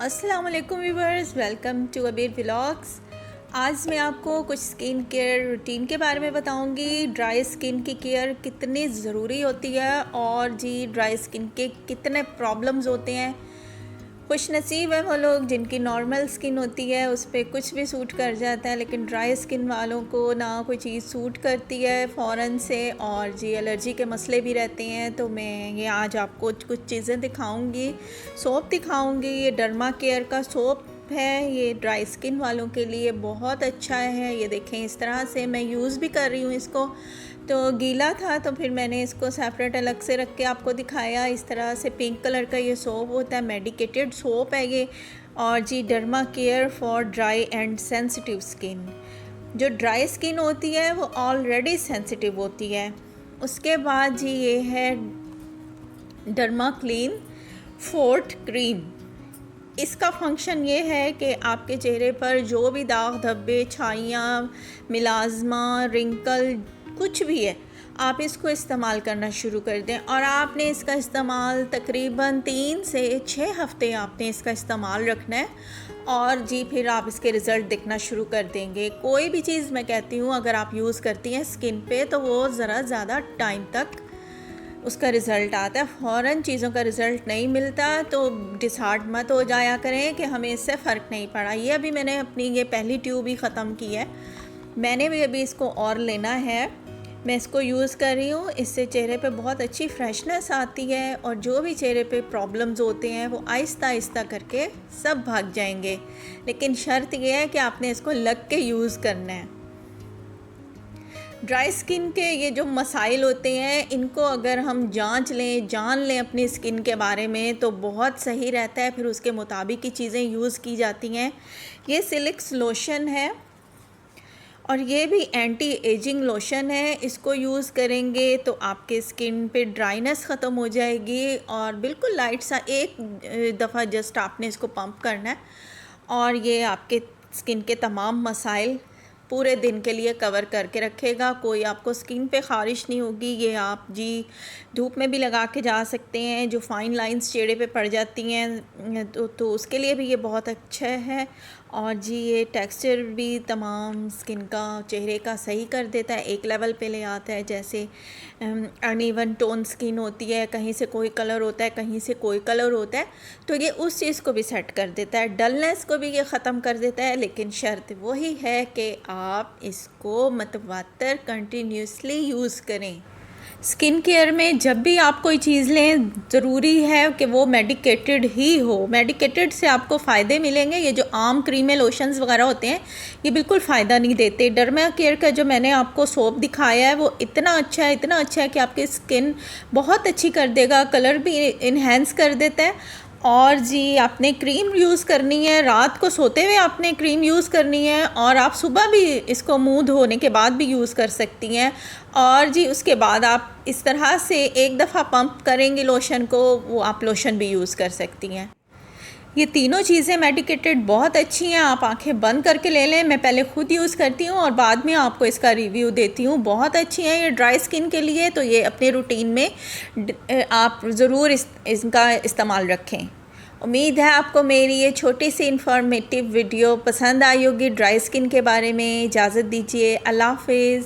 अस्सलाम वालेकुम viewers, welcome to अबीर व्लॉग्स। आज मैं आपको कुछ स्किन केयर रूटीन के बारे में बताऊंगी। ड्राई स्किन की केयर कितनी ज़रूरी होती है और जी ड्राई स्किन के कितने प्रॉब्लम्स होते हैं। खुश नसीब है वो लोग जिनकी नॉर्मल स्किन होती है, उस पर कुछ भी सूट कर जाता है, लेकिन ड्राई स्किन वालों को ना कोई चीज़ सूट करती है फ़ौरन से, और जी एलर्जी के मसले भी रहते हैं। तो मैं ये आज आपको कुछ चीज़ें दिखाऊंगी। सोप दिखाऊंगी, ये डर्मा केयर का सोप है, ये ड्राई स्किन वालों के लिए बहुत अच्छा है। ये देखें, इस तरह से मैं यूज़ भी कर रही हूँ इसको। तो गीला था तो फिर मैंने इसको सेपरेट अलग से रख के आपको दिखाया। इस तरह से पिंक कलर का ये सोप होता है, मेडिकेटेड सोप है ये। और जी derma care for dry and sensitive skin. जो ड्राई स्किन होती है वो ऑलरेडी सेंसिटिव होती है। उसके बाद जी ये है डर्मा क्लीन फोर्ट क्रीम। इसका फंक्शन ये है कि आपके चेहरे पर जो भी दाग धब्बे, छाइयाँ, मिलाज़मा, रिंकल कुछ भी है, आप इसको इस्तेमाल करना शुरू कर दें। और आपने इसका इस्तेमाल तकरीबन 3 से 6 हफ़्ते आपने इसका इस्तेमाल रखना है, और जी फिर आप इसके रिज़ल्ट देखना शुरू कर देंगे। कोई भी चीज़ मैं कहती हूँ अगर आप यूज़ करती हैं स्किन पे तो वो ज़रा ज़्यादा टाइम तक उसका रिज़ल्ट आता है। फ़ौरन चीज़ों का रिज़ल्ट नहीं मिलता तो डिसहार्ट मत हो जाया करें कि हमें इससे फ़र्क नहीं पड़ा। ये अभी मैंने अपनी ये पहली ट्यूब ही ख़त्म की है, मैंने भी अभी इसको और लेना है। मैं इसको यूज़ कर रही हूँ, इससे चेहरे पे बहुत अच्छी फ्रेशनेस आती है, और जो भी चेहरे पे प्रॉब्लम्स होते हैं वो आहिस्ता आहिस्ता करके सब भाग जाएंगे। लेकिन शर्त यह है कि आपने इसको लग के यूज़ करना है। ड्राई स्किन के ये जो मसाइल होते हैं, इनको अगर हम जान लें अपनी स्किन के बारे में तो बहुत सही रहता है। फिर उसके मुताबिक ही चीज़ें यूज़ की जाती हैं। ये सिलिक्स लोशन है और ये भी एंटी एजिंग लोशन है। इसको यूज़ करेंगे तो आपके स्किन पे ड्राइनेस ख़त्म हो जाएगी, और बिल्कुल लाइट सा एक दफ़ा जस्ट आपने इसको पंप करना है, और ये आपके स्किन के तमाम मसाइल पूरे दिन के लिए कवर करके रखेगा। कोई आपको स्किन पे ख़ारिश नहीं होगी। ये आप जी धूप में भी लगा के जा सकते हैं, जो फाइन लाइंस चेहरे पे पड़ जाती हैं तो उसके लिए भी ये बहुत अच्छा है। और जी ये टेक्सचर भी तमाम स्किन का, चेहरे का सही कर देता है, एक लेवल पे ले आता है। जैसे अनइवन टोन स्किन होती है, कहीं से कोई कलर होता है, कहीं से कोई कलर होता है, तो ये उस चीज़ को भी सेट कर देता है, डलनेस को भी ये ख़त्म कर देता है। लेकिन शर्त वही है कि आप इसको मतवातर कंटिन्यूसली यूज़ करें। स्किन केयर में जब भी आप कोई चीज़ लें, ज़रूरी है कि वो मेडिकेटेड ही हो। मेडिकेटेड से आपको फ़ायदे मिलेंगे। ये जो आम क्रीमें, लोशंस वगैरह होते हैं, ये बिल्कुल फ़ायदा नहीं देते। डर्मा केयर का जो मैंने आपको सोप दिखाया है वो इतना अच्छा है, इतना अच्छा है कि आपकी स्किन बहुत अच्छी कर देगा, कलर भी इन्हेंस कर देता है। और जी आपने क्रीम यूज़ करनी है, रात को सोते हुए आपने क्रीम यूज़ करनी है, और आप सुबह भी इसको मुंह धोने के बाद भी यूज़ कर सकती हैं। और जी उसके बाद आप इस तरह से एक दफ़ा पंप करेंगे लोशन को, वो आप लोशन भी यूज़ कर सकती हैं। ये तीनों चीज़ें मेडिकेटेड बहुत अच्छी हैं। आप आंखें बंद करके ले लें। मैं पहले ख़ुद यूज़ करती हूँ और बाद में आपको इसका रिव्यू देती हूँ। बहुत अच्छी हैं ये ड्राई स्किन के लिए, तो ये अपने रूटीन में आप ज़रूर इनका इस्तेमाल रखें। उम्मीद है आपको मेरी ये छोटी सी इंफॉर्मेटिव वीडियो पसंद आई होगी ड्राई स्किन के बारे में। इजाज़त दीजिए, अल्लाह हाफ़िज़।